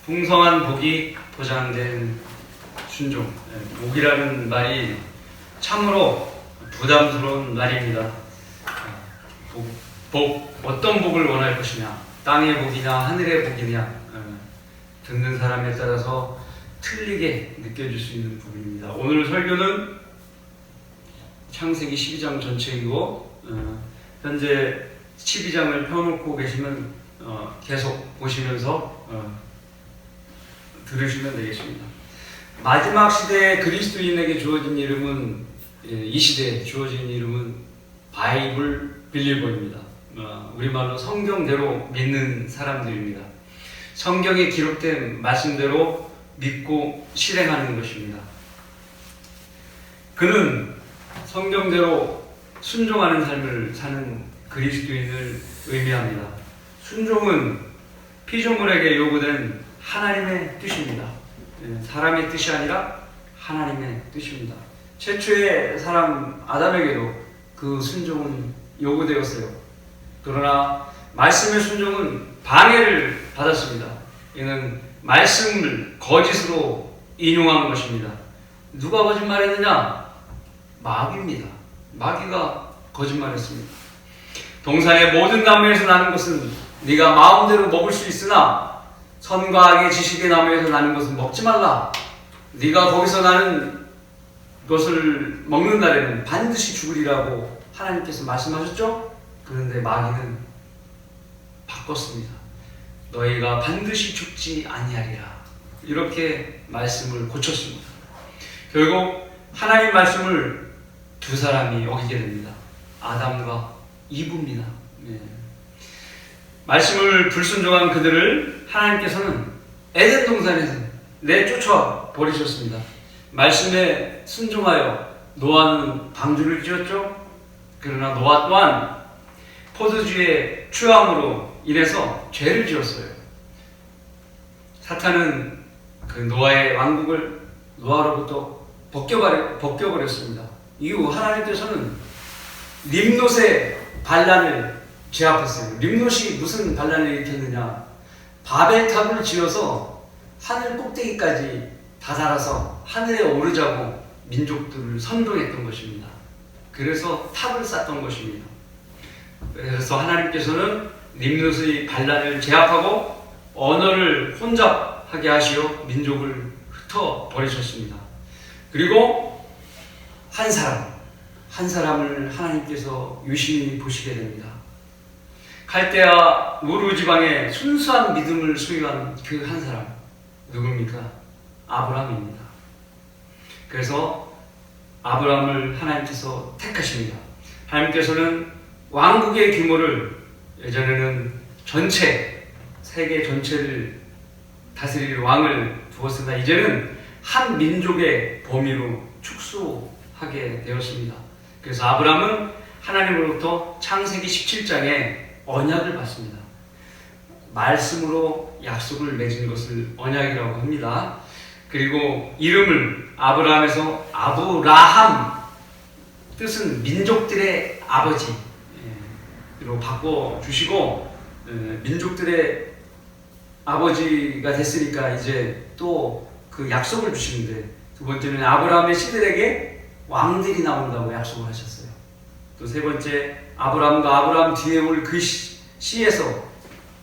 풍성한 복이 보장된 순종. 복이라는 말이 참으로 부담스러운 말입니다. 어떤 복을 원할 것이냐, 땅의 복이냐 하늘의 복이냐, 듣는 사람에 따라서 틀리게 느껴질 수 있는 부분입니다. 오늘 설교는 창세기 12장 전체이고 현재 12장을 펴놓고 계시면 계속 보시면서 들으시면 되겠습니다. 마지막 시대에 그리스도인에게 주어진 이름은, 이 시대에 주어진 이름은 바이블 빌리버입니다. 우리말로 성경대로 믿는 사람들입니다. 성경에 기록된 말씀대로 믿고 실행하는 것입니다. 그는 성경대로 순종하는 삶을 사는 그리스도인을 의미합니다. 순종은 피조물에게 요구된 하나님의 뜻입니다. 사람의 뜻이 아니라 하나님의 뜻입니다. 최초의 사람 아담에게도 그 순종은 요구되었어요. 그러나 말씀의 순종은 방해를 받았습니다. 이는 말씀을 거짓으로 인용한 것입니다. 누가 거짓말했느냐? 마귀입니다. 마귀가 거짓말했습니다. 동산의 모든 나무에서 나는 것은 네가 마음대로 먹을 수 있으나 선과 악의 지식의 나무에서 나는 것은 먹지 말라. 네가 거기서 나는 것을 먹는 날에는 반드시 죽으리라고 하나님께서 말씀하셨죠? 그런데 마귀는 바꿨습니다. 너희가 반드시 죽지 아니하리라. 이렇게 말씀을 고쳤습니다. 결국 하나님 말씀을 두 사람이 어기게 됩니다. 아담과 이브입니다. 말씀을 불순종한 그들을 하나님께서는 에덴 동산에서 내쫓아 버리셨습니다. 말씀에 순종하여 노아는 방주를 지었죠. 그러나 노아 또한 포도주의 취함으로 인해서 죄를 지었어요. 사탄은 그 노아의 왕국을 노아로부터 벗겨버렸습니다. 이후 하나님께서는 림롯의 반란을 제압했어요. 림롯이 무슨 반란을 일으켰느냐? 바벨탑을 지어서 하늘 꼭대기까지 다다라서 하늘에 오르자고 민족들을 선동했던 것입니다. 그래서 탑을 쌓던 것입니다. 그래서 하나님께서는 림롯의 반란을 제압하고 언어를 혼잡하게 하시어 민족을 흩어버리셨습니다. 그리고 한 사람을 하나님께서 유심히 보시게 됩니다. 갈대아 우르 지방에 순수한 믿음을 소유한 그 한 사람, 누굽니까? 아브라함입니다. 그래서 아브라함을 하나님께서 택하십니다. 하나님께서는 왕국의 규모를 예전에는 세계 전체를 다스릴 왕을 두었으나 이제는 한 민족의 범위로 축소하게 되었습니다. 그래서 아브라함은 하나님으로부터 창세기 17장에 언약을 받습니다. 말씀으로 약속을 맺은 것을 언약이라고 합니다. 그리고 이름을 아브라함에서 아브라함, 뜻은 민족들의 아버지로 바꿔주시고 민족들의 아버지가 됐으니까 이제 또 그 약속을 주시는데, 두 번째는 아브라함의 씨들에게 왕들이 나온다고 약속을 하셨어요. 또 세 번째, 아브라함과 아브라함 뒤에 올 그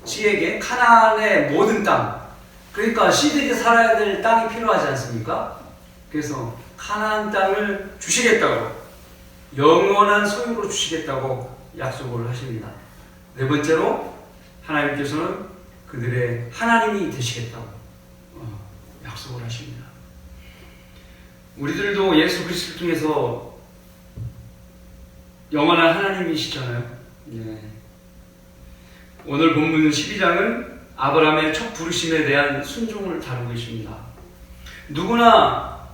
씨에게 카나안의 모든 땅, 그러니까 씨들이 살아야 될 땅이 필요하지 않습니까? 그래서 카나안 땅을 주시겠다고, 영원한 소유로 주시겠다고 약속을 하십니다. 네 번째로 하나님께서는 그들의 하나님이 되시겠다고 약속을 하십니다. 우리들도 예수 그리스도를 통해서 영원한 하나님이시잖아요. 오늘 본문 12장은 아브라함의 첫 부르심에 대한 순종을 다루고 있습니다. 누구나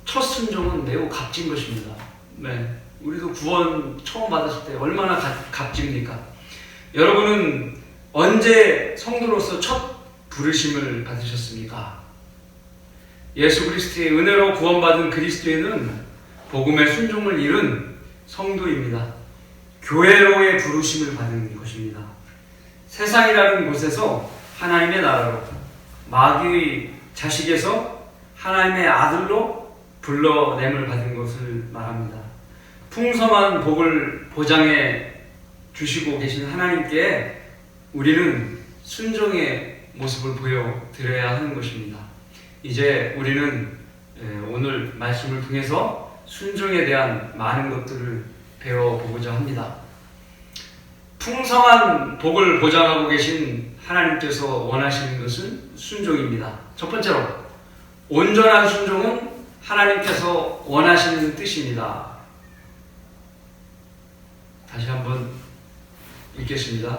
첫 순종은 매우 값진 것입니다. 우리도 구원 처음 받았을 때 얼마나 값집니까? 여러분은 언제 성도로서 첫 부르심을 받으셨습니까? 예수 그리스도의 은혜로 구원받은 그리스도인은 복음의 순종을 이룬 성도입니다. 교회로의 부르심을 받은 것입니다. 세상이라는 곳에서 하나님의 나라로, 마귀의 자식에서 하나님의 아들로 불러냄을 받은 것을 말합니다. 풍성한 복을 보장해 주시고 계신 하나님께 우리는 순종의 모습을 보여드려야 하는 것입니다. 이제 우리는 오늘 말씀을 통해서 순종에 대한 많은 것들을 배워보고자 합니다. 풍성한 복을 보장하고 계신 하나님께서 원하시는 것은 순종입니다. 첫 번째로, 온전한 순종은 하나님께서 원하시는 뜻입니다. 다시 한번 읽겠습니다.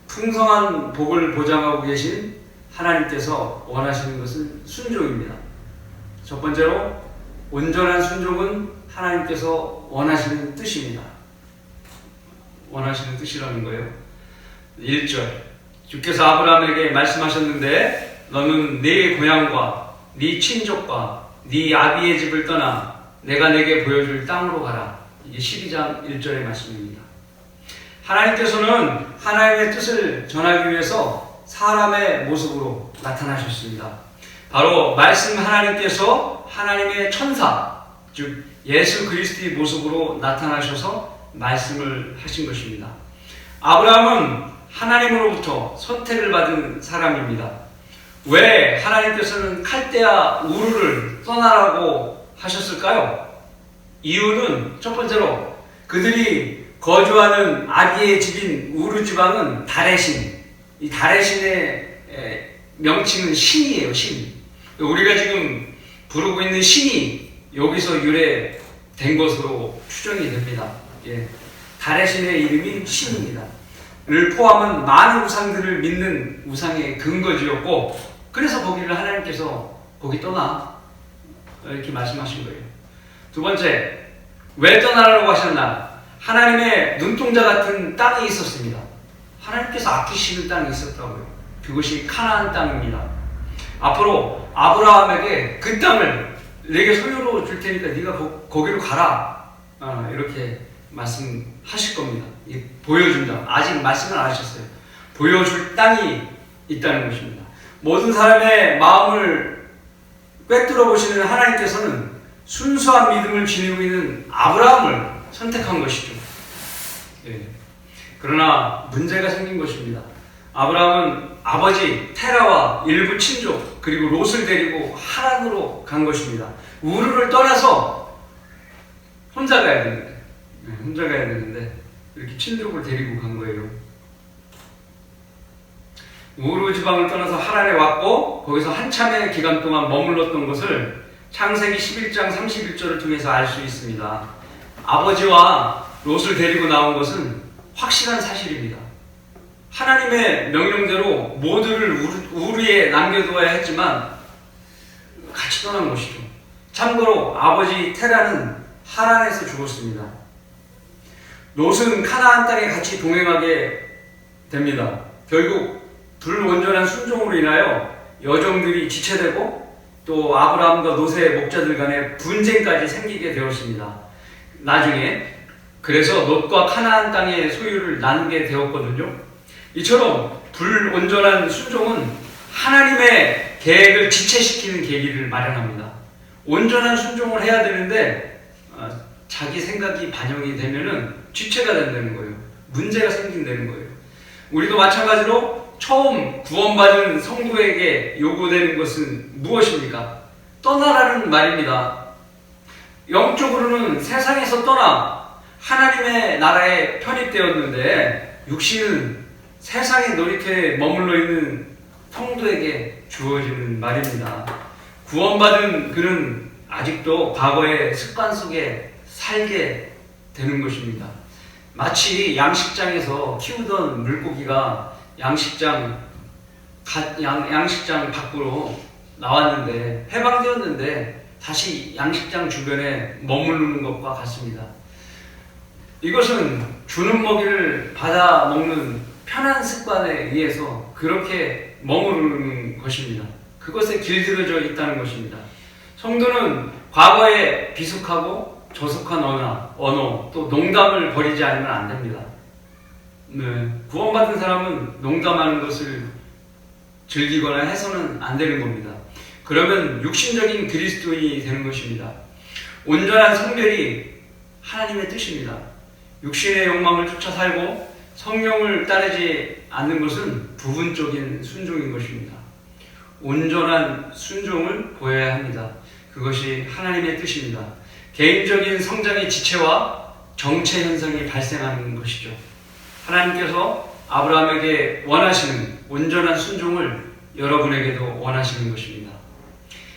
풍성한 복을 보장하고 계신 하나님께서 원하시는 것은 순종입니다. 첫 번째로, 온전한 순종은 하나님께서 원하시는 뜻입니다. 원하시는 뜻이라는 거예요. 1절, 주께서 아브라함에게 말씀하셨는데 너는 네 고향과 네 친족과 네 아비의 집을 떠나 내가 내게 보여줄 땅으로 가라. 이게 12장 1절의 말씀입니다. 하나님께서는 하나님의 뜻을 전하기 위해서 사람의 모습으로 나타나셨습니다. 바로 말씀 하나님께서 하나님의 천사, 즉 예수 그리스도의 모습으로 나타나셔서 말씀을 하신 것입니다. 아브라함은 하나님으로부터 선택을 받은 사람입니다. 왜 하나님께서는 칼데아 우르를 떠나라고 하셨을까요? 이유는 첫 번째로, 그들이 거주하는 아비의 집인 우르 지방은 달의 신, 이 달의 신의 명칭은 신이에요. 신. 우리가 지금 부르고 있는 신이 여기서 유래된 것으로 추정이 됩니다. 달의 신의 이름이 신입니다. 를 포함한 많은 우상들을 믿는 우상의 근거지였고, 그래서 거기를 하나님께서 거기 떠나 이렇게 말씀하신 거예요. 두 번째, 왜 떠나라고 하셨나? 하나님의 눈동자 같은 땅이 있었습니다. 하나님께서 아끼시는 땅이 있었다고요. 그것이 카나안 땅입니다. 앞으로 아브라함에게 그 땅을 내게 소유로 줄 테니까 네가 거기로 가라, 이렇게 말씀하실 겁니다. 보여준다. 아직 말씀을 안 하셨어요. 보여줄 땅이 있다는 것입니다. 모든 사람의 마음을 꿰뚫어 보시는 하나님께서는 순수한 믿음을 지니고 있는 아브라함을 선택한 것이죠. 그러나 문제가 생긴 것입니다. 아브라함은 아버지 테라와 일부 친족 그리고 롯을 데리고 하란으로 간 것입니다. 우르를 떠나서 혼자 가야 되는데 이렇게 친족을 데리고 간 거예요. 우르 지방을 떠나서 하란에 왔고 거기서 한참의 기간 동안 머물렀던 것을 창세기 11장 31절을 통해서 알 수 있습니다. 아버지와 롯을 데리고 나온 것은 확실한 사실입니다. 하나님의 명령대로 모두를 우르에 남겨두어야 했지만 같이 떠난 것이죠. 참고로 아버지 테라는 하란에서 죽었습니다. 롯은 카나안 땅에 같이 동행하게 됩니다. 결국 불온전한 순종으로 인하여 여종들이 지체되고 또 아브라함과 롯의 목자들 간에 분쟁까지 생기게 되었습니다. 나중에 그래서 롯과 카나안 땅의 소유를 나누게 되었거든요. 이처럼 불온전한 순종은 하나님의 계획을 지체시키는 계기를 마련합니다. 온전한 순종을 해야 되는데 자기 생각이 반영이 되면은 지체가 된다는 거예요. 문제가 생긴다는 거예요. 우리도 마찬가지로 처음 구원받은 성도에게 요구되는 것은 무엇입니까? 떠나라는 말입니다. 영적으로는 세상에서 떠나 하나님의 나라에 편입되었는데 육신은 세상의 놀이터에 머물러 있는 성도에게 주어지는 말입니다. 구원받은 그는 아직도 과거의 습관 속에 살게 되는 것입니다. 마치 양식장에서 키우던 물고기가 양식장 밖으로 나왔는데 해방되었는데 다시 양식장 주변에 머무르는 것과 같습니다. 이것은 주는 먹이를 받아 먹는 편한 습관에 의해서 그렇게 머무르는 것입니다. 그것에 길들여져 있다는 것입니다. 성도는 과거에 비속하고 저속한 언어 또 농담을 버리지 않으면 안 됩니다. 구원받은 사람은 농담하는 것을 즐기거나 해서는 안 되는 겁니다. 그러면 육신적인 그리스도인이 되는 것입니다. 온전한 성별이 하나님의 뜻입니다. 육신의 욕망을 쫓아 살고 성령을 따르지 않는 것은 부분적인 순종인 것입니다. 온전한 순종을 보여야 합니다. 그것이 하나님의 뜻입니다. 개인적인 성장의 지체와 정체 현상이 발생하는 것이죠. 하나님께서 아브라함에게 원하시는 온전한 순종을 여러분에게도 원하시는 것입니다.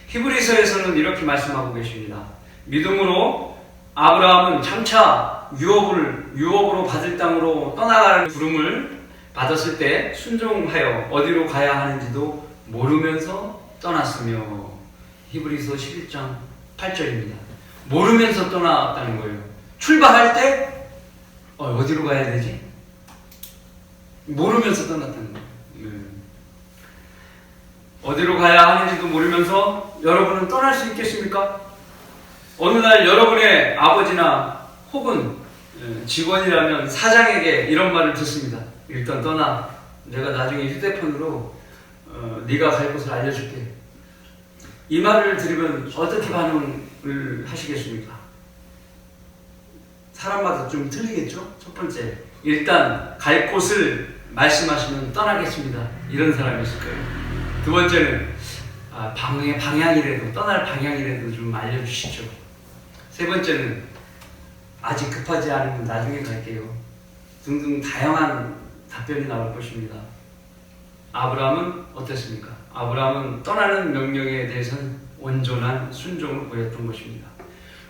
히브리서에서는 이렇게 말씀하고 계십니다. 믿음으로 아브라함은 장차 유업으로 받을 땅으로 떠나가는 부름을 받았을 때 순종하여 어디로 가야 하는지도 모르면서 떠났으며, 히브리서 11장 8절입니다. 모르면서 떠났다는 거예요. 출발할 때 어디로 가야 되지? 모르면서 떠났다는 거예요. 어디로 가야 하는지도 모르면서 여러분은 떠날 수 있겠습니까? 어느 날 여러분의 아버지나 혹은 직원이라면 사장에게 이런 말을 듣습니다. 일단 떠나. 내가 나중에 휴대폰으로 네가 갈 곳을 알려줄게. 이 말을 들으면 어떻게 반응을 하시겠습니까? 사람마다 좀 틀리겠죠? 첫 번째, 일단 갈 곳을 말씀하시면 떠나겠습니다. 이런 사람이 있을 거예요. 두 번째는 방향이라도, 떠날 방향이라도 좀 알려주시죠. 세 번째는 아직 급하지 않으면 나중에 갈게요. 등등 다양한 답변이 나올 것입니다. 아브라함은 어땠습니까? 아브라함은 떠나는 명령에 대해서는 온전한 순종을 보였던 것입니다.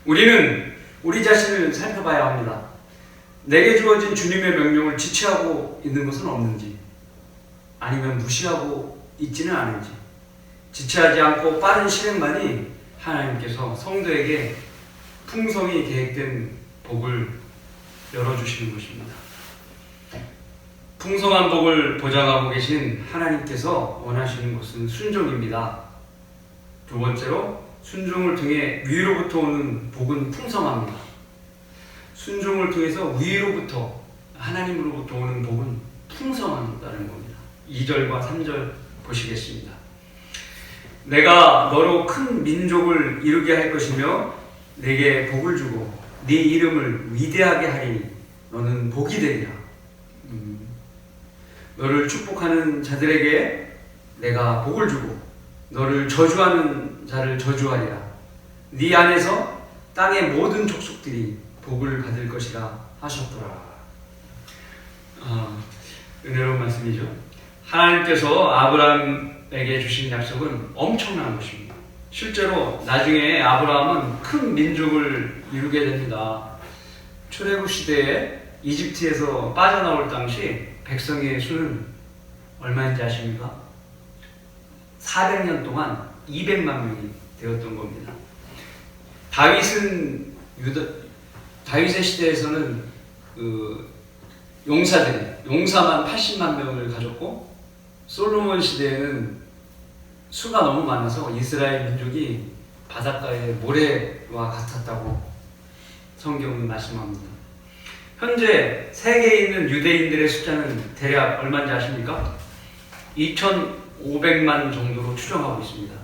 우리는 우리 자신을 살펴봐야 합니다. 내게 주어진 주님의 명령을 지체하고 있는 것은 없는지, 아니면 무시하고 있지는 않은지, 지체하지 않고 빠른 실행만이 하나님께서 성도에게 풍성히 계획된 복을 열어주시는 것입니다. 풍성한 복을 보장하고 계신 하나님께서 원하시는 것은 순종입니다. 두 번째로, 순종을 통해 위로부터 오는 복은 풍성합니다. 순종을 통해서 위로부터, 하나님으로부터 오는 복은 풍성하다는 겁니다. 2절과 3절 보시겠습니다. 내가 너로 큰 민족을 이루게 할 것이며 내게 복을 주고 네 이름을 위대하게 하리니 너는 복이 되리라. 너를 축복하는 자들에게 내가 복을 주고 너를 저주하는 자를 저주하리라. 네 안에서 땅의 모든 족속들이 복을 받을 것이라 하셨더라. 은혜로운 말씀이죠. 하나님께서 아브라함에게 주신 약속은 엄청난 것입니다. 실제로 나중에 아브라함은 큰 민족을 이루게 됩니다. 출애굽 시대에 이집트에서 빠져나올 당시 백성의 수는 얼마인지 아십니까? 400년 동안 200만 명이 되었던 겁니다. 다윗의 시대에서는 용사만 80만 명을 가졌고, 솔로몬 시대에는 수가 너무 많아서 이스라엘 민족이 바닷가의 모래와 같았다고 성경은 말씀합니다. 현재 세계에 있는 유대인들의 숫자는 대략 얼마인지 아십니까? 2,500만 정도로 추정하고 있습니다.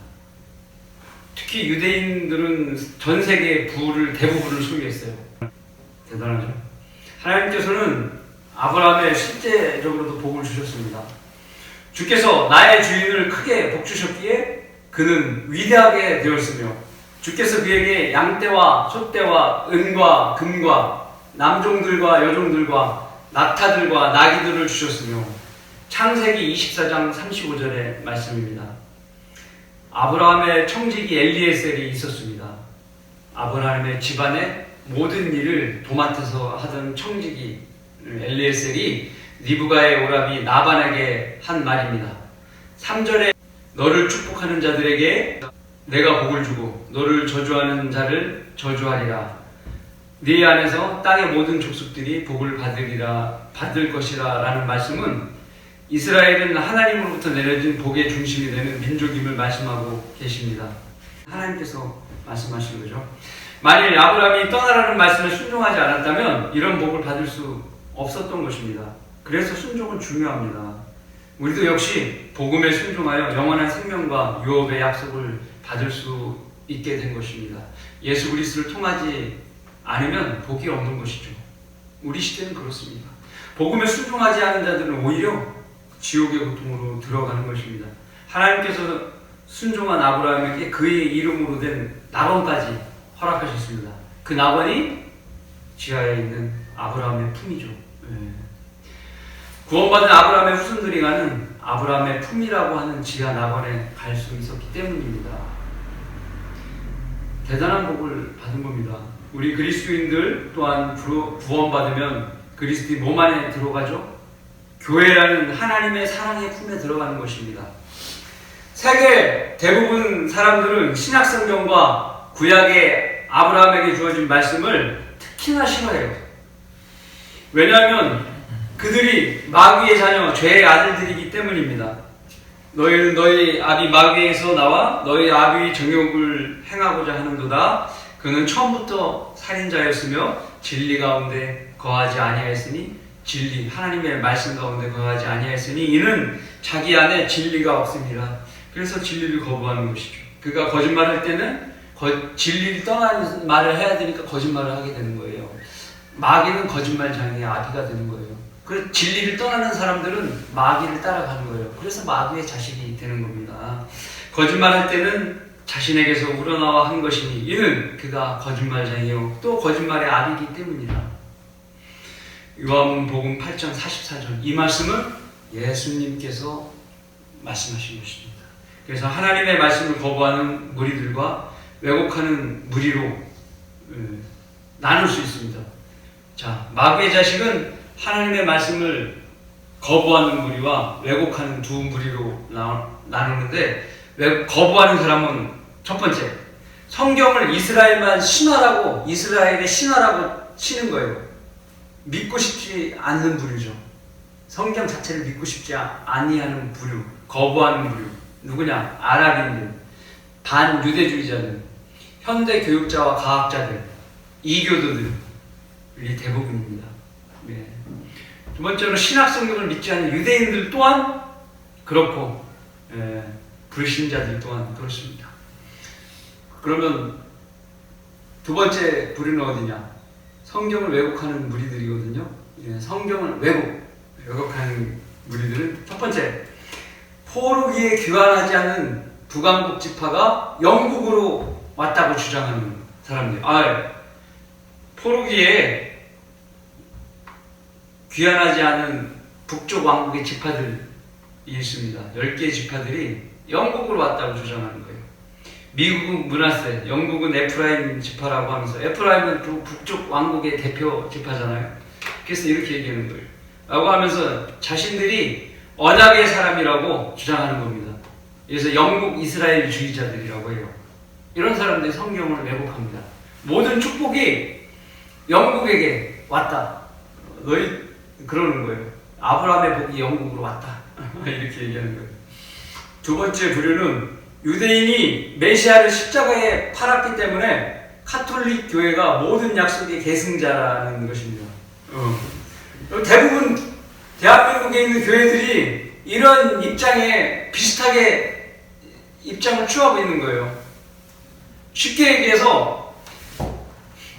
특히 유대인들은 전 세계의 대부분을 소유했어요. 대단하죠? 하나님께서는 아브라함에 실제적으로도 복을 주셨습니다. 주께서 나의 주인을 크게 복주셨기에 그는 위대하게 되었으며, 주께서 그에게 양떼와 소떼와 은과 금과 남종들과 여종들과 낙타들과 나귀들을 주셨으며, 창세기 24장 35절의 말씀입니다. 아브라함의 청지기 엘리에셀이 있었습니다. 아브라함의 집안의 모든 일을 도맡아서 하던 청지기 엘리에셀이 리브가의 오라비 나반에게 한 말입니다. 3절에 너를 축복하는 자들에게 내가 복을 주고 너를 저주하는 자를 저주하리라. 네 안에서 땅의 모든 족속들이 복을 받을 것이라 라는 말씀은 이스라엘은 하나님으로부터 내려진 복의 중심이 되는 민족임을 말씀하고 계십니다. 하나님께서 말씀하신 거죠. 만일 아브라함이 떠나라는 말씀에 순종하지 않았다면 이런 복을 받을 수 없었던 것입니다. 그래서 순종은 중요합니다. 우리도 역시 복음에 순종하여 영원한 생명과 유업의 약속을 받을 수 있게 된 것입니다. 예수 그리스도를 통하지 않으면 복이 없는 것이죠. 우리 시대는 그렇습니다. 복음에 순종하지 않은 자들은 오히려 지옥의 고통으로 들어가는 것입니다. 하나님께서 순종한 아브라함에게 그의 이름으로 된 낙원까지 허락하셨습니다. 그 낙원이 지하에 있는 아브라함의 품이죠. 구원받은 아브라함의 후손들이 가는 아브라함의 품이라고 하는 지하 낙원에 갈 수 있었기 때문입니다. 대단한 복을 받은 겁니다. 우리 그리스도인들 또한 구원받으면 그리스도의 몸 안에 들어가죠. 교회라는 하나님의 사랑의 품에 들어가는 것입니다. 세계 대부분 사람들은 신약성경과 구약의 아브라함에게 주어진 말씀을 특히나 싫어해요. 왜냐하면 그들이 마귀의 자녀, 죄의 아들들이기 때문입니다. 너희는 너희 아비 마귀에서 나와 너희 아비의 정욕을 행하고자 하는도다. 그는 처음부터 살인자였으며 진리 가운데 거하지 아니하였으니 진리, 하나님의 말씀 가운데 거하지 아니하였으니 이는 자기 안에 진리가 없습니다. 그래서 진리를 거부하는 것이죠. 그가 거짓말할 때는 진리를 떠나는 말을 해야 되니까 거짓말을 하게 되는 거예요. 마귀는 거짓말장애의 아비가 되는 거예요. 그래서 진리를 떠나는 사람들은 마귀를 따라가는 거예요. 그래서 마귀의 자식이 되는 겁니다. 거짓말할 때는 자신에게서 우러나와 한 것이니 이는 그가 거짓말장애요 또 거짓말의 아비이기 때문이다. 요한복음 8장 44절 이 말씀은 예수님께서 말씀하신 것입니다. 그래서 하나님의 말씀을 거부하는 무리들과 왜곡하는 무리로 나눌 수 있습니다. 자, 마귀의 자식은 하나님의 말씀을 거부하는 무리와 왜곡하는 두 무리로 나누는데 거부하는 사람은 첫 번째, 성경을 이스라엘의 신화라고 치는 거예요. 믿고 싶지 않는 부류죠. 성경 자체를 믿고 싶지 아니하는 부류, 거부하는 부류. 누구냐? 아랍인들, 반유대주의자들, 현대 교육자와 과학자들, 이교도들이 대부분입니다. 네. 두 번째로 신약 성경을 믿지 않는 유대인들 또한 그렇고 불신자들 또한 그렇습니다. 그러면 두 번째 부류는 어디냐? 성경을 왜곡하는 무리들이거든요. 성경을 왜곡하는 무리들은 첫 번째, 포르기에 귀환하지 않은 북왕국 지파가 영국으로 왔다고 주장하는 사람들. 포르기에 귀환하지 않은 북쪽 왕국의 지파들이 있습니다. 10개의 지파들이 영국으로 왔다고 주장하는 거예요. 미국은 므낫세, 영국은 에프라임 지파라고 하면서 에프라임은 또 북쪽 왕국의 대표 지파잖아요. 그래서 이렇게 얘기하는 거예요. 라고 하면서 자신들이 언약의 사람이라고 주장하는 겁니다. 그래서 영국 이스라엘주의자들이라고 해요. 이런 사람들이 성경을 왜곡합니다. 모든 축복이 영국에게 왔다. 그러는 거예요. 아브라함의 복이 영국으로 왔다. 이렇게 얘기하는 거예요. 두 번째 부류는 유대인이 메시아를 십자가에 팔았기 때문에 카톨릭 교회가 모든 약속의 계승자라는 것입니다. 대부분 대한민국에 있는 교회들이 이런 입장에 비슷하게 입장을 취하고 있는 거예요. 쉽게 얘기해서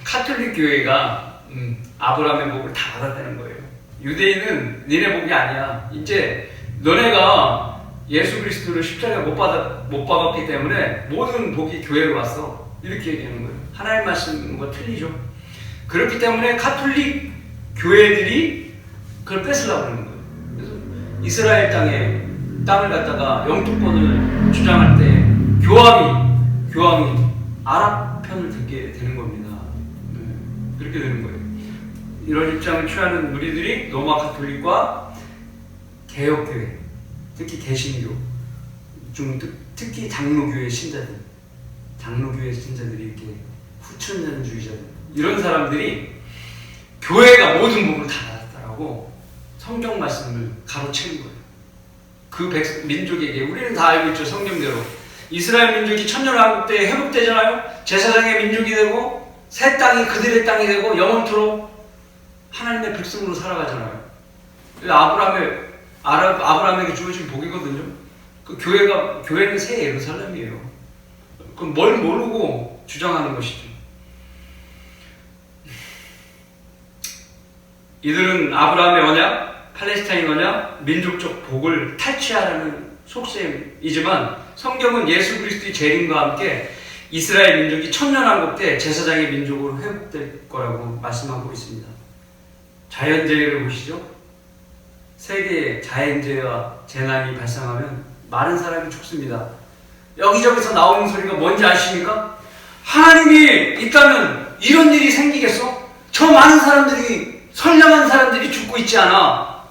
카톨릭 교회가 아브라함의 복을 다 받았다는 거예요. 유대인은 니네 복이 아니야. 이제 너네가 예수 그리스도를 십자가에 못 박았기 때문에 모든 복이 교회로 왔어. 이렇게 얘기하는 거예요. 하나님 말씀과 틀리죠. 그렇기 때문에 카톨릭 교회들이 그걸 뺏으려고 하는 거예요. 그래서 이스라엘 땅을 갖다가 영토권을 주장할 때 교황이 아랍 편을 들게 되는 겁니다. 그렇게 되는 거예요. 이런 입장을 취하는 무리들이 로마 카톨릭과 개혁교회, 특히 개신교, 특히 장로교회 신자들이 이렇게 후천년주의자들, 이런 사람들이 교회가 모든 복을 다 받았다라고 성경 말씀을 가로채는 거예요. 그 민족에게 우리는 다 알고 있죠. 성경대로 이스라엘 민족이 천년왕국 때 회복되잖아요. 제사장의 민족이 되고 새 땅이 그들의 땅이 되고 영원토록 하나님의 백성으로 살아가잖아요. 아브라함에게 주어진 복이거든요. 그 교회는 새 예루살렘이에요. 그럼 뭘 모르고 주장하는 것이죠. 이들은 아브라함의 언약, 팔레스타인 언약, 민족적 복을 탈취하라는 속셈이지만 성경은 예수 그리스도의 재림과 함께 이스라엘 민족이 천년왕국 때 제사장의 민족으로 회복될 거라고 말씀하고 있습니다. 자연재해를 보시죠. 세계에 자연재해와 재난이 발생하면 많은 사람이 죽습니다. 여기저기서 나오는 소리가 뭔지 아십니까? 하나님이 있다면 이런 일이 생기겠어? 저 많은 사람들이, 선량한 사람들이 죽고 있지 않아.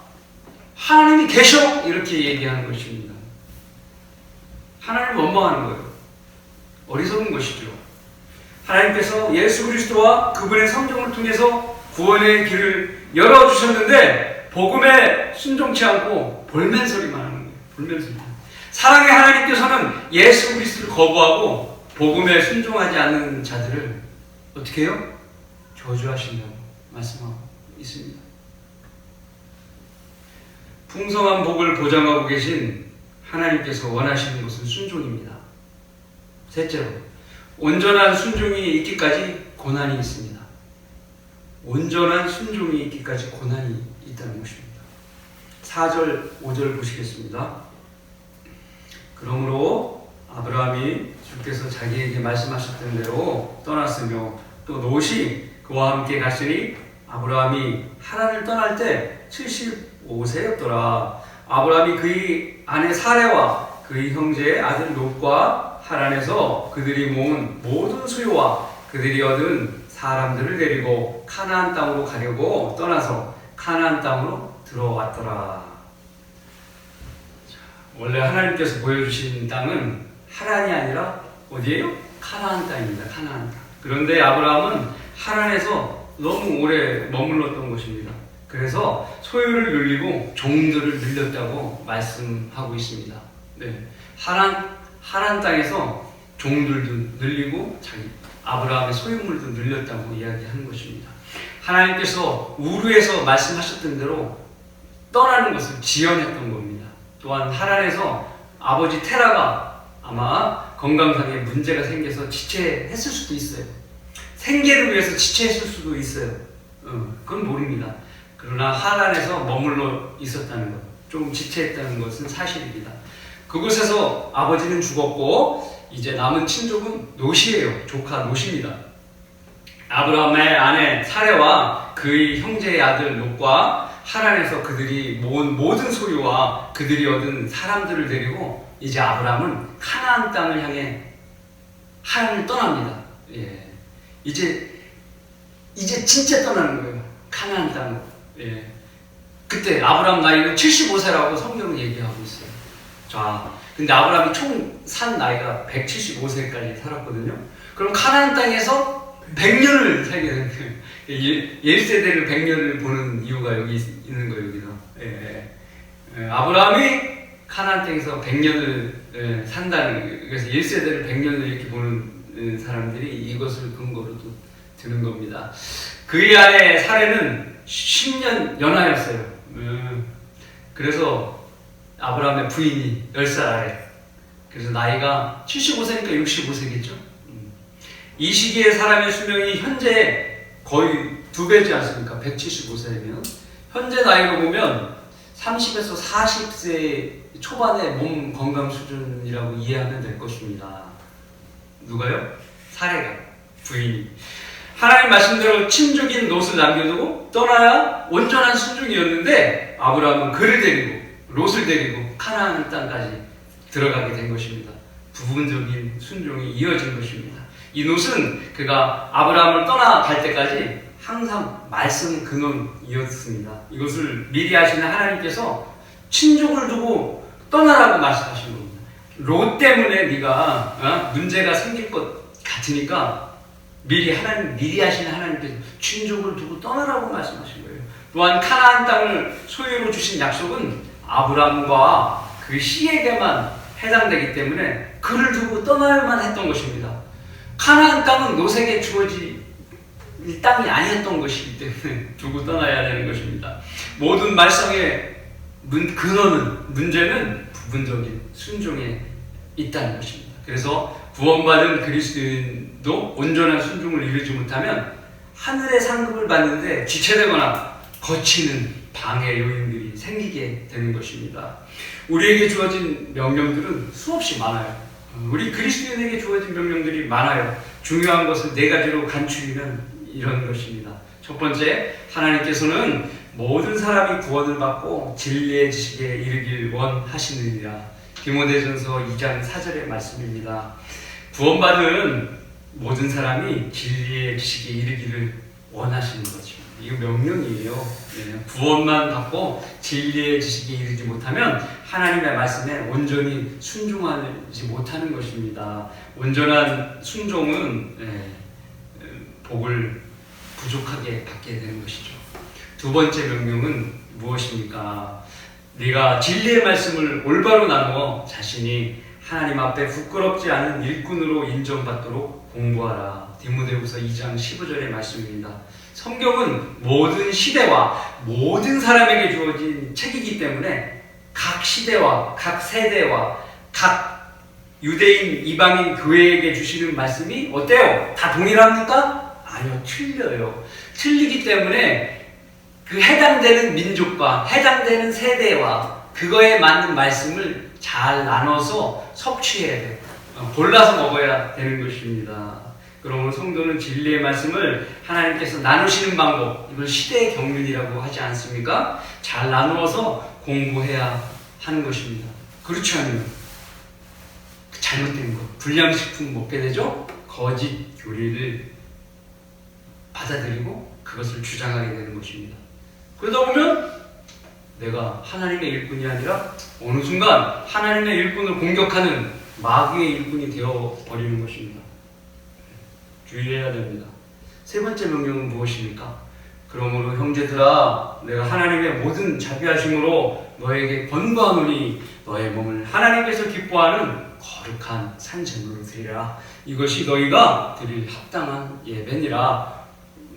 하나님이 계셔? 이렇게 얘기하는 것입니다. 하나님을 원망하는 거예요. 어리석은 것이죠. 하나님께서 예수 그리스도와 그분의 성경을 통해서 구원의 길을 열어주셨는데 복음에 순종치 않고 볼멘소리만 하는 거예요. 볼멘소리만. 사랑의 하나님께서는 예수 그리스도를 거부하고 복음에 순종하지 않는 자들을 어떻게 해요? 저주하신다고 말씀하고 있습니다. 풍성한 복을 보장하고 계신 하나님께서 원하시는 것은 순종입니다. 셋째로, 온전한 순종이 있기까지 고난이 있습니다. 온전한 순종이 있기까지 고난이 있다는 것입니다. 4절, 5절 보시겠습니다. 그러므로 아브라함이 주께서 자기에게 말씀하셨던 대로 떠났으며 또 롯이 그와 함께 갔으니 아브라함이 하란을 떠날 때 75세였더라. 아브라함이 그의 아내 사레와 그의 형제의 아들 롯과 하란에서 그들이 모은 모든 수요와 그들이 얻은 사람들을 데리고 카나안 땅으로 가려고 떠나서 카나안 땅으로 들어왔더라. 원래 하나님께서 보여주신 땅은 하란이 아니라 어디예요? 카나안 땅입니다. 카나안 땅. 그런데 아브라함은 하란에서 너무 오래 머물렀던 것입니다. 그래서 소유를 늘리고 종들을 늘렸다고 말씀하고 있습니다. 네. 하란 땅에서 종들도 늘리고 아브라함의 소유물도 늘렸다고 이야기하는 것입니다. 하나님께서 우르에서 말씀하셨던 대로 떠나는 것을 지연했던 겁니다. 또한 하란에서 아버지 테라가 아마 건강상에 문제가 생겨서 지체했을 수도 있어요. 생계를 위해서 지체했을 수도 있어요. 그건 모릅니다. 그러나 하란에서 머물러 있었다는 것, 좀 지체했다는 것은 사실입니다. 그곳에서 아버지는 죽었고 이제 남은 친족은 롯이에요. 조카 롯입니다. 아브라함의 아내 사레와 그의 형제의 아들 롯과 하란에서 그들이 모은 모든 소유와 그들이 얻은 사람들을 데리고 이제 아브라함은 카나안 땅을 향해 하란을 떠납니다. 예. 이제 진짜 떠나는 거예요. 카나안 땅으로. 예. 그때 아브라함 나이는 75세라고 성경은 얘기하고 있어요. 자, 근데 아브라함이 총 산 나이가 175세까지 살았거든요. 그럼 카나안 땅에서 100년을 살게 되는 거예요. 1세대를 100년을 보는 이유가 여기 있는 거예요, 여기서. 예. 아브라함이 카나안 땅에서 100년을 산다는, 그래서 1세대를 100년을 이렇게 보는 사람들이 이것을 근거로 또 드는 겁니다. 그의 아내 사레는 10년 연하였어요. 그래서 아브라함의 부인이 10살 아래. 그래서 나이가 75세니까 65세겠죠. 이 시기에 사람의 수명이 현재 거의 2배지 않습니까? 175세면 현재 나이로 보면 30에서 40세 초반의 몸 건강 수준이라고 이해하면 될 것입니다. 누가요? 사례가, 부인이. 하나님 말씀대로 친족인 롯을 남겨두고 떠나야 온전한 순종이었는데 아브라함은 그를 데리고 롯을 데리고 카나안 땅까지 들어가게 된 것입니다. 부분적인 순종이 이어진 것입니다. 이 롯은 그가 아브라함을 떠나갈 때까지 항상 말씀 근원이었습니다. 이것을 미리 아시는 하나님께서 친족을 두고 떠나라고 말씀하신 겁니다. 롯 때문에 네가 문제가 생길 것 같으니까 미리 하시는 하나님께서 친족을 두고 떠나라고 말씀하신 거예요. 또한 카나안 땅을 소유로 주신 약속은 아브라함과 그 씨에게만 해당되기 때문에 그를 두고 떠나야만 했던 것입니다. 카나안 땅은 롯에게 주어질 땅이 아니었던 것이기 때문에 두고 떠나야 되는 것입니다. 모든 말썽의 문제는 부분적인 순종에 있다는 것입니다. 그래서 구원받은 그리스도인도 온전한 순종을 이루지 못하면 하늘의 상급을 받는데 지체되거나 거치는 방해 요인들이 생기게 되는 것입니다. 우리에게 주어진 명령들은 수없이 많아요. 우리 그리스도인에게 주어진 명령들이 많아요. 중요한 것을 네 가지로 간추리면 이런 것입니다. 첫 번째, 하나님께서는 모든 사람이 구원을 받고 진리의 지식에 이르길 원하시느니라. 디모데전서 2장 4절의 말씀입니다. 구원받은 모든 사람이 진리의 지식에 이르기를 원하시는 거죠. 이거 명령이에요. 구원만 받고 진리의 지식에 이르지 못하면 하나님의 말씀에 온전히 순종하지 못하는 것입니다. 온전한 순종은 복을 부족하게 받게 되는 것이죠. 두 번째 명령은 무엇입니까? 네가 진리의 말씀을 올바로 나누어 자신이 하나님 앞에 부끄럽지 않은 일꾼으로 인정받도록 공부하라. 디모데후서 2장 15절의 말씀입니다. 성경은 모든 시대와 모든 사람에게 주어진 책이기 때문에 각 시대와 각 세대와 각 유대인, 이방인 교회에게 주시는 말씀이 어때요? 다 동일합니까? 아니요, 틀려요. 틀리기 때문에 그 해당되는 민족과 해당되는 세대와 그거에 맞는 말씀을 잘 나눠서 섭취해야 돼요. 골라서 먹어야 되는 것입니다. 그러므로 성도는 진리의 말씀을 하나님께서 나누시는 방법, 이걸 시대의 경륜이라고 하지 않습니까? 잘 나누어서 공부해야 하는 것입니다. 그렇지 않으면 잘못된 것, 불량식품 먹게 되죠? 거짓 교리를 받아들이고 그것을 주장하게 되는 것입니다. 그러다 보면 내가 하나님의 일꾼이 아니라 어느 순간 하나님의 일꾼을 공격하는 마귀의 일꾼이 되어버리는 것입니다. 주의해야 됩니다. 세 번째 명령은 무엇입니까? 그러므로 형제들아, 내가 하나님의 모든 자비하심으로 너에게 권고하노니 너의 몸을 하나님께서 기뻐하는 거룩한 산제물로 드리라. 이것이 너희가 드릴 합당한 예배니라.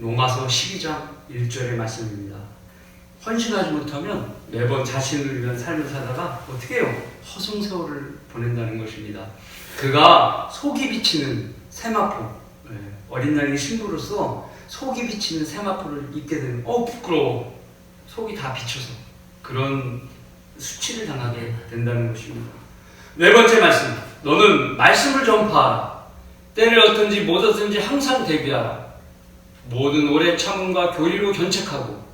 로마서 12장 1절의 말씀입니다. 헌신하지 못하면 매번 자신을 위한 삶을 살다가 어떻게 해요? 허송세월을 보낸다는 것입니다. 그가 속이 비치는 세마포, 어린 나이 신부로서 속이 비치는 세마포를 입게 되는 부끄러워. 속이 다 비쳐서 그런 수치를 당하게 된다는 것입니다. 네 번째 말씀, 너는 말씀을 전파하라. 때를 얻든지 못 얻든지 항상 대비하라. 모든 오래 참음과 교리로 견책하고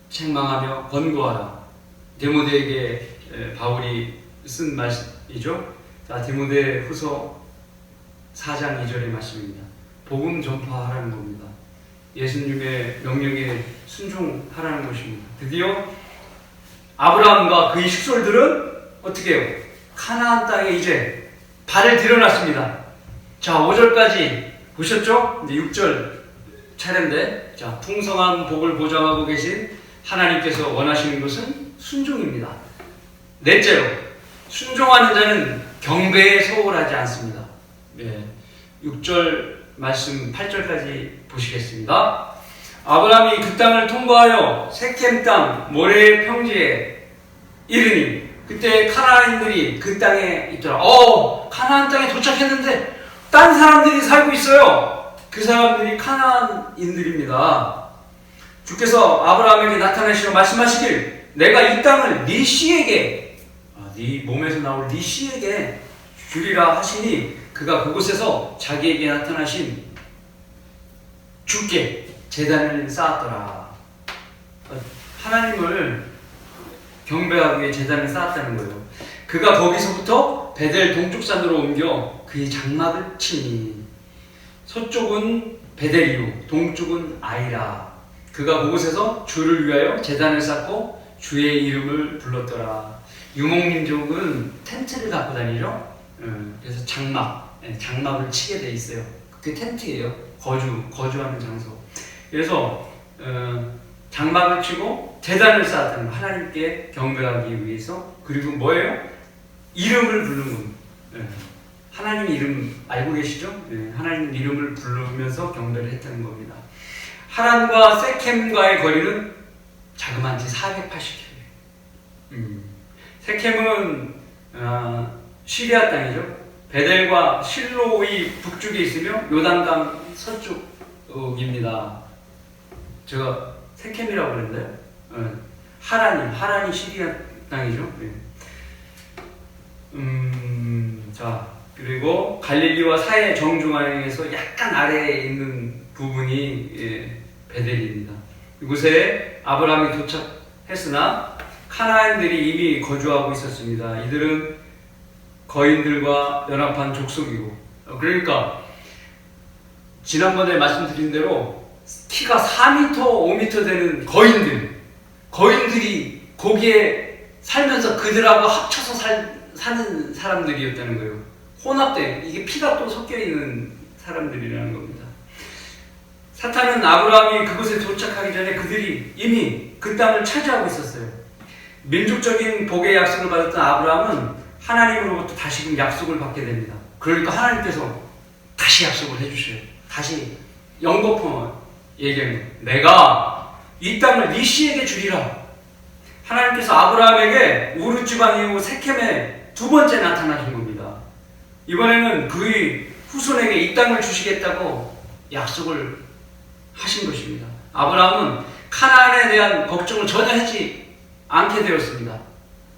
책망하며 권고하라. 디모데에게 바울이 쓴 말씀이죠. 자, 디모데 후서 4장 2절의 말씀입니다. 복음 전파하라는 겁니다. 예수님의 명령에 순종하라는 것입니다. 드디어 아브라함과 그의 식솔들은 어떻게 해요? 가나안 땅에 이제 발을 들여놨습니다. 자, 5절까지 보셨죠? 이제 6절 차례인데, 자, 풍성한 복을 보장하고 계신 하나님께서 원하시는 것은 순종입니다. 넷째로, 순종하는 자는 경배에 소홀하지 않습니다. 6절 말씀 8절까지 보시겠습니다. 아브라함이 그 땅을 통과하여 세겜 땅 모레 평지에 이르니 그때 카나안인들이 그 땅에 있더라. 카나안 땅에 도착했는데 딴 사람들이 살고 있어요. 그 사람들이 카나안인들입니다. 주께서 아브라함에게 나타나시며 말씀하시길 내가 이 땅을 네 씨에게, 네 몸에서 나올 네 씨에게 주리라 하시니 그가 그곳에서 자기에게 나타나신 주께 제단을 쌓았더라. 하나님을 경배하기 위해 제단을 쌓았다는 거예요. 그가 거기서부터 베델 동쪽 산으로 옮겨 그의 장막을 치니 서쪽은 베델이요 동쪽은 아이라. 그가 그곳에서 주를 위하여 제단을 쌓고 주의 이름을 불렀더라. 유목민족은 텐트를 갖고 다니죠. 그래서 장막을 치게 돼 있어요. 그게 텐트예요. 거주하는 장소. 그래서 장막을 치고 제단을 쌓았다는 거, 하나님께 경배하기 위해서. 그리고 뭐예요? 이름을 부르는 겁니다. 하나님 이름 알고 계시죠? 하나님 이름을 부르면서 경배를 했다는 겁니다. 하란과 세켐과의 거리는 자그마치 480km. 세켐은 시리아 땅이죠. 베델과 실로의 북쪽에 있으며 요단강 서쪽입니다. 제가 세켐이라고 그랬나요? 하란이 시리아 땅이죠. 자, 그리고 갈릴리와 사해 정중앙에서 약간 아래에 있는 부분이 베델입니다. 이곳에 아브라함이 도착했으나 카나안들이 이미 거주하고 있었습니다. 이들은 거인들과 연합한 족속이고, 그러니까 지난번에 말씀드린 대로 키가 4m, 5m 되는 거인들이 거기에 살면서 그들하고 합쳐서 사는 사람들이었다는 거예요. 혼합된, 이게 피가 또 섞여 있는 사람들이라는 겁니다. 사탄은 아브라함이 그곳에 도착하기 전에 그들이 이미 그 땅을 차지하고 있었어요. 민족적인 복의 약속을 받았던 아브라함은 하나님으로부터 다시금 약속을 받게 됩니다. 그러니까 하나님께서 다시 약속을 해주셔요. 다시 영거품 얘기합니다. 내가 이 땅을 네 씨에게 주리라. 하나님께서 아브라함에게 우르 지방이고 세켐에 두 번째 나타나신 겁니다. 이번에는 그의 후손에게 이 땅을 주시겠다고 약속을 하신 것입니다. 아브라함은 카나안에 대한 걱정을 전혀 하지 않게 되었습니다.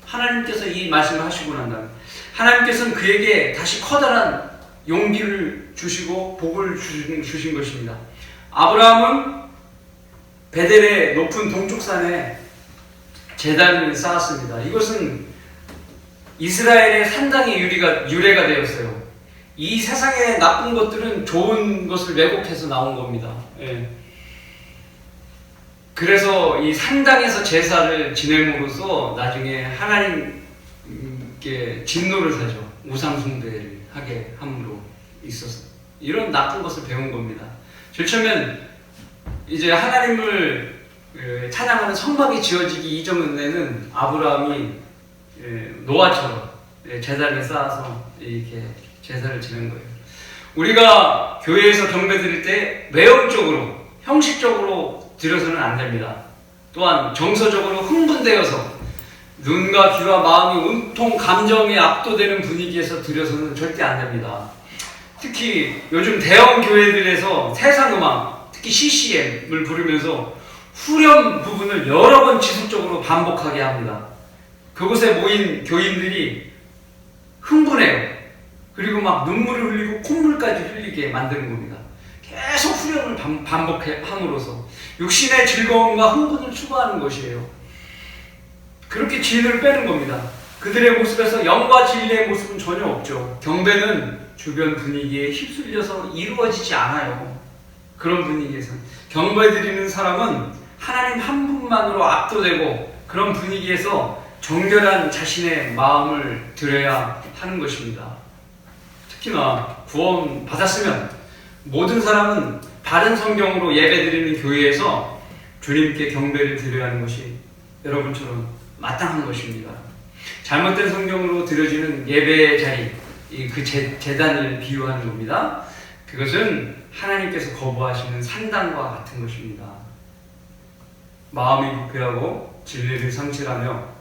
하나님께서 이 말씀을 하시고 난 다음에 하나님께서는 그에게 다시 커다란 용기를 주시고 복을 주신 것입니다. 아브라함은 베델의 높은 동쪽 산에 제단을 쌓았습니다. 이것은 이스라엘의 산당의 유래가 되었어요. 이 세상의 나쁜 것들은 좋은 것을 왜곡해서 나온 겁니다. 그래서 이 산당에서 제사를 지냄으로써 나중에 하나님께 진노를 사죠. 우상 숭배를 하게 함으로 있어서 이런 나쁜 것을 배운 겁니다. 절차면 이제 하나님을 찬양하는 성막이 지어지기 이전에는 아브라함이 노아처럼 제단을 쌓아서 이렇게 제사를 지낸 거예요. 우리가 교회에서 경배 드릴 때 외형적으로, 형식적으로 드려서는 안 됩니다. 또한 정서적으로 흥분되어서 눈과 귀와 마음이 온통 감정에 압도되는 분위기에서 드려서는 절대 안 됩니다. 특히 요즘 대형 교회들에서 세상 음악, 특히 CCM을 부르면서 후렴 부분을 여러 번 지속적으로 반복하게 합니다. 그곳에 모인 교인들이 흥분해요. 그리고 막 눈물을 흘리고 콧물까지 흘리게 만드는 겁니다. 계속 후렴을 반복함으로써 육신의 즐거움과 흥분을 추구하는 것이에요. 그렇게 진을 빼는 겁니다. 그들의 모습에서 영과 진리의 모습은 전혀 없죠. 경배는 주변 분위기에 휩쓸려서 이루어지지 않아요. 그런 분위기에서 경배 드리는 사람은 하나님 한 분만으로 압도되고 그런 분위기에서 정결한 자신의 마음을 드려야 하는 것입니다. 특히나 구원 받았으면 모든 사람은 바른 성경으로 예배드리는 교회에서 주님께 경배를 드려야 하는 것이 여러분처럼 마땅한 것입니다. 잘못된 성경으로 드려지는 예배의 자리, 그 제단을 비유하는 겁니다. 그것은 하나님께서 거부하시는 산당과 같은 것입니다. 마음이 부패하고 진리를 상실하며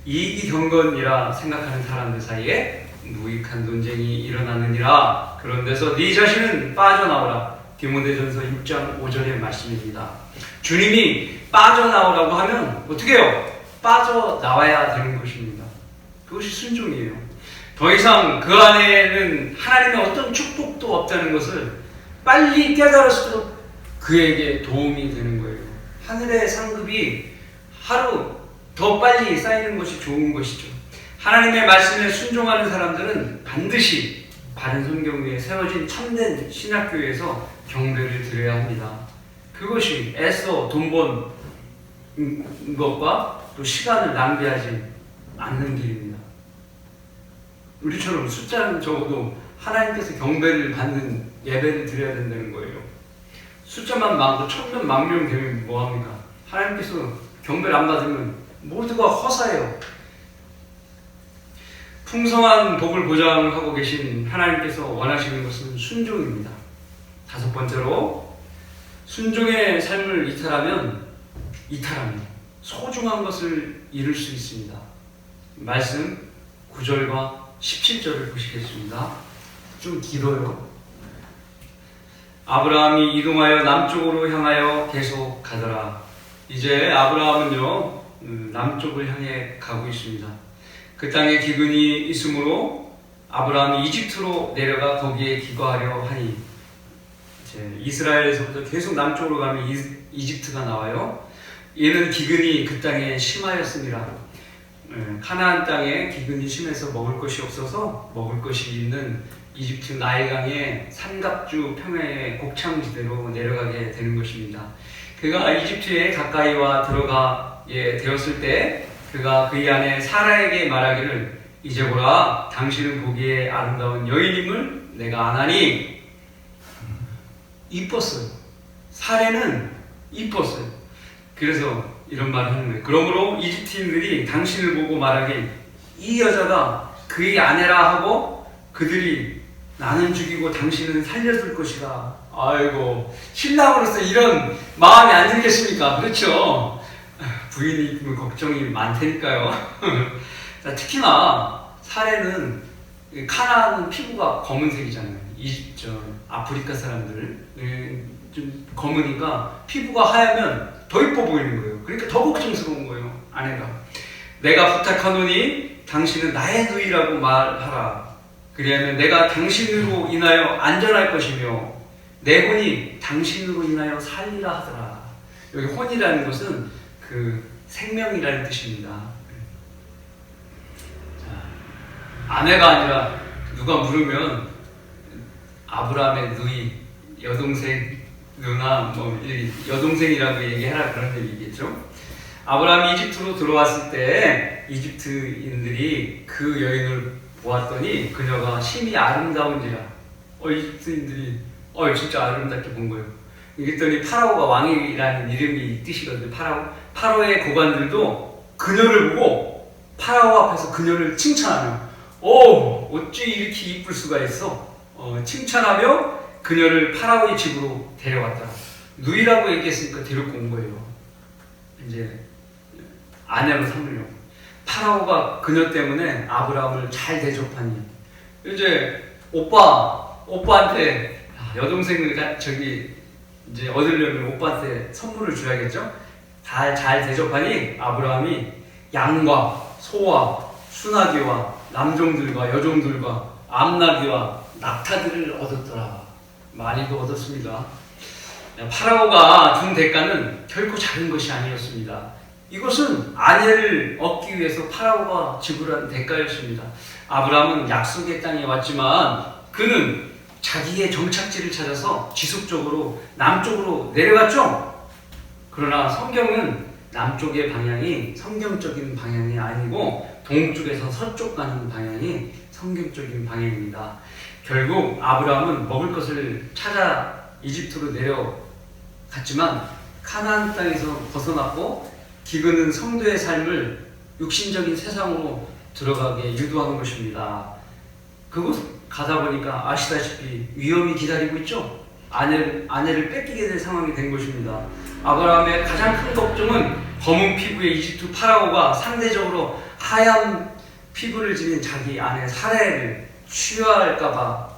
이익이 경건이라 생각하는 사람들 사이에 무익한 논쟁이 일어나느니라. 그런 데서 네 자신은 빠져나오라. 디모데전서 6장 5절의 말씀입니다. 주님이 빠져나오라고 하면 어떻게 해요? 빠져나와야 되는 것입니다. 그것이 순종이에요. 더 이상 그 안에는 하나님의 어떤 축복도 없다는 것을 빨리 깨달을수록 그에게 도움이 되는 거예요. 하늘의 상급이 하루 더 빨리 쌓이는 것이 좋은 것이죠. 하나님의 말씀에 순종하는 사람들은 반드시 바른 성경 위에 세워진 참된 신학교에서 경배를 드려야 합니다. 그것이 애써 돈 번 것과 또 시간을 낭비하지 않는 길입니다. 우리처럼 숫자는 적어도 하나님께서 경배를 받는 예배를 드려야 된다는 거예요. 숫자만 많고 1000명, 10,000명 되면 뭐합니까? 하나님께서 경배를 안 받으면 모두가 허사해요. 풍성한 복을 보장하고 계신 하나님께서 원하시는 것은 순종입니다. 다섯 번째로, 순종의 삶을 이탈하면 소중한 것을 잃을 수 있습니다. 말씀 9절과 17절을 보시겠습니다. 좀 길어요. 아브라함이 이동하여 남쪽으로 향하여 계속 가더라. 이제 아브라함은요, 남쪽을 향해 가고 있습니다. 그 땅에 기근이 있으므로 아브라함이 이집트로 내려가 거기에 기거하려 하니, 이제 이스라엘에서부터 계속 남쪽으로 가면 이집트가 나와요. 얘는 기근이 그 땅에 심하였습니다. 가나안 땅에 기근이 심해서 먹을 것이 없어서 먹을 것이 있는 이집트 나일강의 삼갑주 평야의 곡창지대로 내려가게 되는 것입니다. 그가 이집트에 가까이와 들어가게 되었을 때 그가 그의 아내 사라에게 말하기를 이제 보라 당신은 보기에 아름다운 여인임을 내가 아나니. 이뻤어요. 사례는 이뻤어요. 그래서 이런 말을 하는 거예요. 그러므로 이집트인들이 당신을 보고 말하길 이 여자가 그의 아내라 하고 그들이 나는 죽이고 당신은 살려줄 것이다. 아이고, 신랑으로서 이런 마음이 안 들겠습니까? 그렇죠? 부인이 있으면 걱정이 많다니까요. 특히나 사례는 카나안은 피부가 검은색이잖아요. 아프리카 사람들 좀 검으니까 피부가 하얗면 더 이뻐 보이는 거예요. 그러니까 더 걱정스러운 거예요. 아내가 내가 부탁하노니 당신은 나의 누이라고 말하라. 그리하면 내가 당신으로 인하여 안전할 것이며 내 혼이 당신으로 인하여 살리라 하더라. 여기 혼이라는 것은 그 생명이라는 뜻입니다. 자, 아내가 아니라 누가 물으면 아브라함의 누이, 여동생, 누나, 여동생이라고 얘기해라 그런 얘기겠죠. 아브라함이 이집트로 들어왔을 때 이집트인들이 그 여인을 보았더니 그녀가 심히 아름다운지라. 이집트인들이 진짜 아름답게 본 거예요. 그랬더니 파라오가 왕이라는 이름이 뜻이거든요. 파라오의 고관들도 그녀를 보고 파라오 앞에서 그녀를 칭찬하며 어찌 이렇게 이쁠 수가 있어? 칭찬하며 그녀를 파라오의 집으로 데려왔다. 누이라고 얘기했으니까 데리고 온 거예요. 이제 아내로 삼으려고. 파라오가 그녀 때문에 아브라함을 잘 대접하니 이제 오빠한테 여동생을 이제 얻으려면 오빠한테 선물을 줘야겠죠? 잘 대접하니 아브라함이 양과 소와 순하기와 남종들과 여종들과 암나귀와 낙타들을 얻었더라. 많이도 얻었습니다. 파라오가 준 대가는 결코 작은 것이 아니었습니다. 이것은 아내를 얻기 위해서 파라오가 지불한 대가였습니다. 아브라함은 약속의 땅에 왔지만 그는 자기의 정착지를 찾아서 지속적으로 남쪽으로 내려갔죠. 그러나 성경은 남쪽의 방향이 성경적인 방향이 아니고 동쪽에서 서쪽 가는 방향이 성경적인 방향입니다. 결국 아브라함은 먹을 것을 찾아 이집트로 내려갔지만 가나안 땅에서 벗어났고 기근은 성도의 삶을 육신적인 세상으로 들어가게 유도하는 것입니다. 그곳 가다 보니까 아시다시피 위험이 기다리고 있죠. 아내를 뺏기게 될 상황이 된 것입니다. 아브라함의 가장 큰 걱정은 검은 피부의 이집트 파라오가 상대적으로 하얀 피부를 지닌 자기 아내 사례를 취하할까봐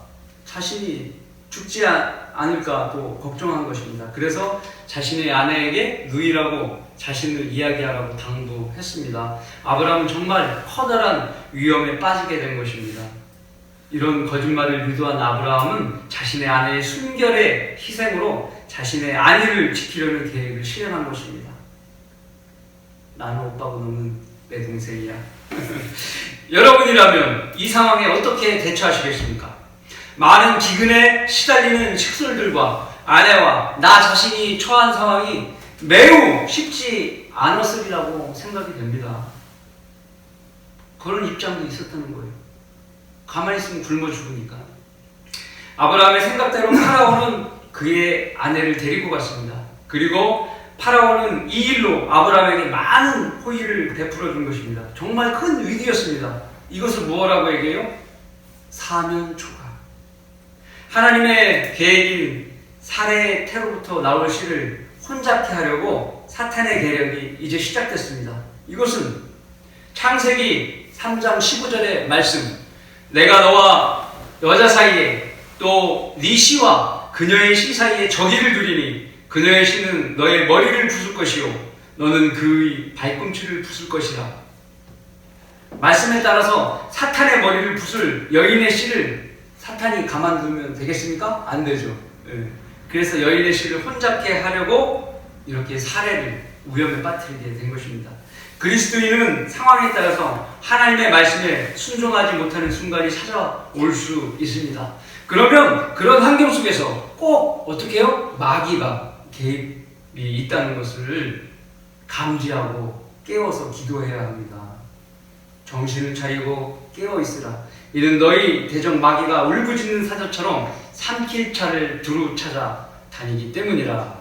자신이 죽지 않을까 또 걱정한 것입니다. 그래서 자신의 아내에게 누이라고 자신을 이야기하라고 당부했습니다. 아브라함은 정말 커다란 위험에 빠지게 된 것입니다. 이런 거짓말을 유도한 아브라함은 자신의 아내의 순결의 희생으로 자신의 안위를 지키려는 계획을 실현한 것입니다. 나는 오빠고 너는 내 동생이야. 여러분이라면 이 상황에 어떻게 대처하시겠습니까? 많은 기근에 시달리는 식솔들과 아내와 나 자신이 처한 상황이 매우 쉽지 않았으리라고 생각이 됩니다. 그런 입장도 있었다는 거예요. 가만히 있으면 굶어 죽으니까. 아브라함의 생각대로 파라오는 그의 아내를 데리고 갔습니다. 그리고 파라오는 이 일로 아브라함에게 많은 호의를 베풀어 준 것입니다. 정말 큰 위기였습니다. 이것을 뭐라고 얘기해요? 사면 초과. 하나님의 계획인 사례의 태로부터 나올 씨를 혼잡케 하려고 사탄의 계략이 이제 시작됐습니다. 이것은 창세기 3장 15절의 말씀, 내가 너와 여자 사이에 또 네 씨와 그녀의 씨 사이에 적의를 두리니 그녀의 씨는 너의 머리를 부술 것이요 너는 그의 발꿈치를 부술 것이라. 말씀에 따라서 사탄의 머리를 부술 여인의 씨를 사탄이 가만두면 되겠습니까? 안 되죠. 그래서 여인의 씨를 혼잡게 하려고 이렇게 사례를 위험에 빠뜨리게 된 것입니다. 그리스도인은 상황에 따라서 하나님의 말씀에 순종하지 못하는 순간이 찾아올 수 있습니다. 그러면 그런 환경 속에서 꼭 어떻게 해요? 마귀가 개입이 있다는 것을 감지하고 깨워서 기도해야 합니다. 정신을 차리고 깨어있으라. 이는 너희 대적 마귀가 울부짖는 사자처럼 삼킬 차를 두루 찾아 다니기 때문이라.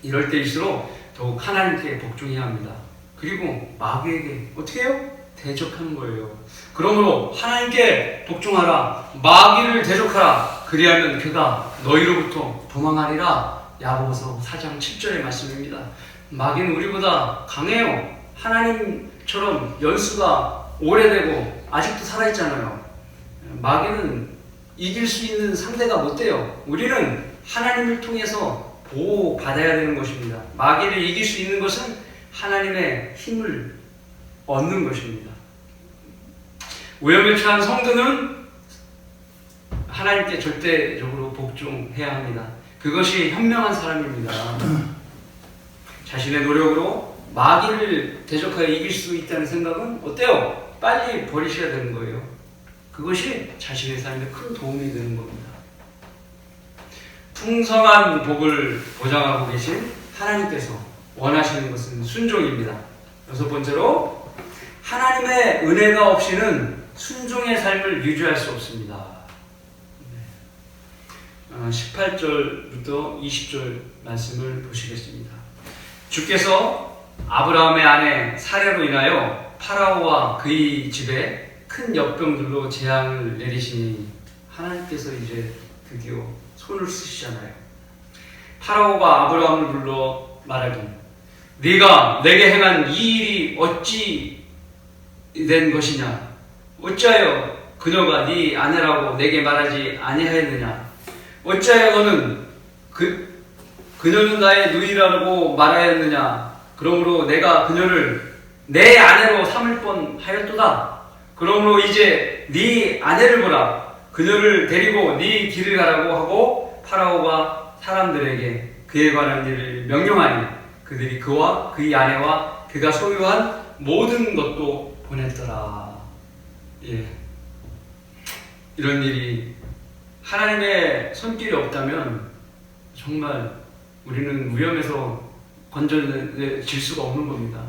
이럴 때일수록 더욱 하나님께 복종해야 합니다. 그리고 마귀에게 어떻게 해요? 대적하는 거예요. 그러므로 하나님께 복종하라. 마귀를 대적하라. 그리하면 그가 너희로부터 도망하리라. 야고보서 4장 7절의 말씀입니다. 마귀는 우리보다 강해요. 하나님처럼 연수가 오래되고 아직도 살아있잖아요. 마귀는 이길 수 있는 상대가 못 돼요. 우리는 하나님을 통해서 보호받아야 되는 것입니다. 마귀를 이길 수 있는 것은 하나님의 힘을 얻는 것입니다. 위험에 처한 성도는 하나님께 절대적으로 복종해야 합니다. 그것이 현명한 사람입니다. 자신의 노력으로 마귀를 대적하여 이길 수 있다는 생각은 어때요? 빨리 버리셔야 되는 거예요. 그것이 자신의 삶에 큰 도움이 되는 겁니다. 풍성한 복을 보장하고 계신 하나님께서 원하시는 것은 순종입니다. 여섯 번째로, 하나님의 은혜가 없이는 순종의 삶을 유지할 수 없습니다. 18절부터 20절 말씀을 보시겠습니다. 주께서 아브라함의 아내 사레로 인하여 파라오와 그의 집에 큰 역병들로 재앙을 내리시니, 하나님께서 이제 드디어 손을 쓰시잖아요. 파라오가 아브라함을 불러 말하기, 네가 내게 행한 이 일이 어찌 된 것이냐? 어찌하여 그녀가 네 아내라고 내게 말하지 아니하였느냐? 어찌하여 너는 그녀는 나의 누이라고 말하였느냐? 그러므로 내가 그녀를 내 아내로 삼을 뻔하였도다. 그러므로 이제 네 아내를 보라. 그녀를 데리고 네 길을 가라고 하고 파라오가 사람들에게 그에 관한 일을 명령하니 그들이 그와 그의 아내와 그가 소유한 모든 것도 보냈더라. 이런 일이 하나님의 손길이 없다면 정말 우리는 위험에서 건져질 수가 없는 겁니다.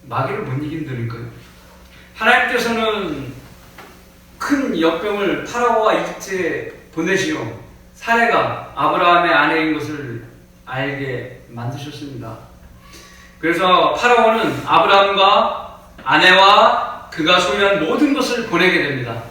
마귀를 못 이긴다니까요. 하나님께서는 큰 역병을 파라오와 이집트에 보내시어 사레가 아브라함의 아내인 것을 알게 만드셨습니다. 그래서 파라오는 아브라함과 아내와 그가 소유한 모든 것을 보내게 됩니다.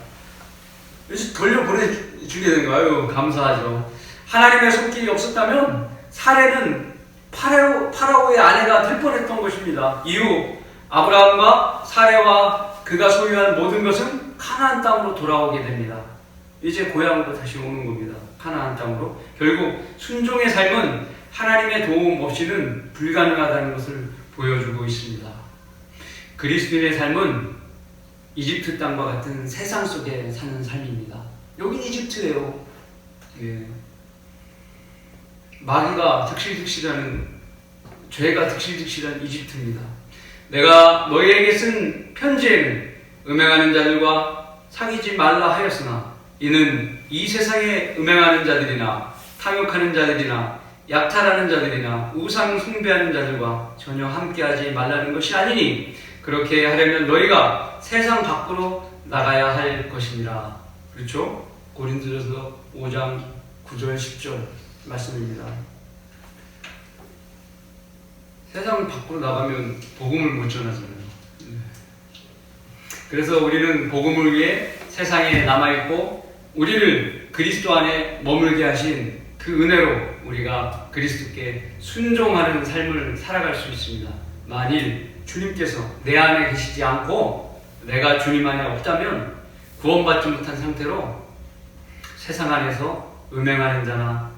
그래서 돌려보내주게 된 거예요. 감사하죠. 하나님의 손길이 없었다면 사레는 파라오의 아내가 될 뻔했던 것입니다. 이후 아브라함과 사레와 그가 소유한 모든 것은 가나안 땅으로 돌아오게 됩니다. 이제 고향으로 다시 오는 겁니다. 가나안 땅으로. 결국 순종의 삶은 하나님의 도움 없이는 불가능하다는 것을 보여주고 있습니다. 그리스도인의 삶은 이집트 땅과 같은 세상 속에 사는 삶입니다. 여긴 이집트예요. 마귀가 득실득실하는, 죄가 득실득실한 이집트입니다. 내가 너희에게 쓴 편지에는 음행하는 자들과 사귀지 말라 하였으나 이는 이 세상에 음행하는 자들이나 탐욕하는 자들이나 약탈하는 자들이나 우상 숭배하는 자들과 전혀 함께하지 말라는 것이 아니니 그렇게 하려면 너희가 세상 밖으로 나가야 할 것이니라. 그렇죠? 고린도전서 5장 9절 10절 말씀입니다. 세상 밖으로 나가면 복음을 못 전하잖아요. 그래서 우리는 복음을 위해 세상에 남아있고 우리를 그리스도 안에 머물게 하신 그 은혜로 우리가 그리스도께 순종하는 삶을 살아갈 수 있습니다. 만일 주님께서 내 안에 계시지 않고 내가 주님 안에 없다면 구원받지 못한 상태로 세상 안에서 음행하는 자나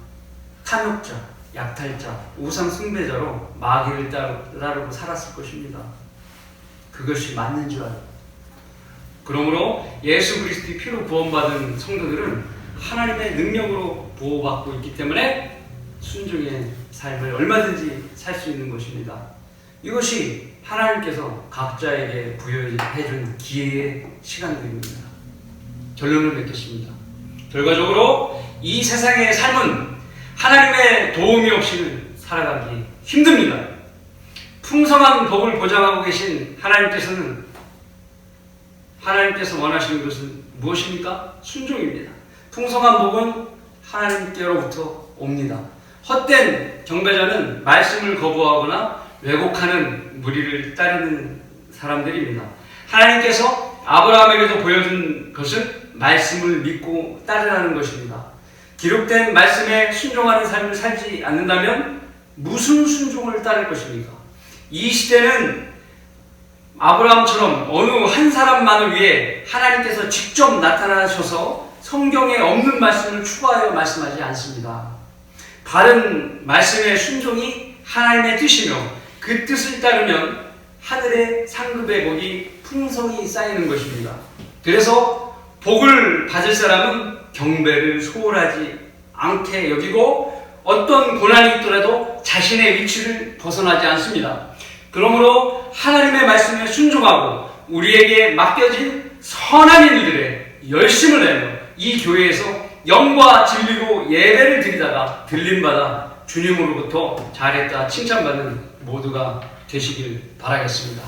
탐욕자, 약탈자, 우상 숭배자로 마귀를 따르고 살았을 것입니다. 그것이 맞는 줄 알고. 그러므로 예수 그리스도의 피로 구원받은 성도들은 하나님의 능력으로 보호받고 있기 때문에 순종의 삶을 얼마든지 살 수 있는 것입니다. 이것이 하나님께서 각자에게 부여해준 기회의 시간들입니다. 결론을 맺겠습니다. 결과적으로 이 세상의 삶은 하나님의 도움이 없이는 살아가기 힘듭니다. 풍성한 복을 보장하고 계신 하나님께서 원하시는 것은 무엇입니까? 순종입니다. 풍성한 복은 하나님께로부터 옵니다. 헛된 경배자는 말씀을 거부하거나 왜곡하는 무리를 따르는 사람들입니다. 하나님께서 아브라함에게도 보여준 것은 말씀을 믿고 따르라는 것입니다. 기록된 말씀에 순종하는 삶을 살지 않는다면 무슨 순종을 따를 것입니까? 이 시대는 아브라함처럼 어느 한 사람만을 위해 하나님께서 직접 나타나셔서 성경에 없는 말씀을 추가하여 말씀하지 않습니다. 바른 말씀의 순종이 하나님의 뜻이며 그 뜻을 따르면 하늘의 상급의 복이 풍성히 쌓이는 것입니다. 그래서 복을 받을 사람은 경배를 소홀하지 않게 여기고 어떤 고난이 있더라도 자신의 위치를 벗어나지 않습니다. 그러므로 하나님의 말씀에 순종하고 우리에게 맡겨진 선한 일들에 열심을 내며 이 교회에서 영과 진리로 예배를 드리다가 들림받아 주님으로부터 잘했다 칭찬받는 모두가 되시길 바라겠습니다.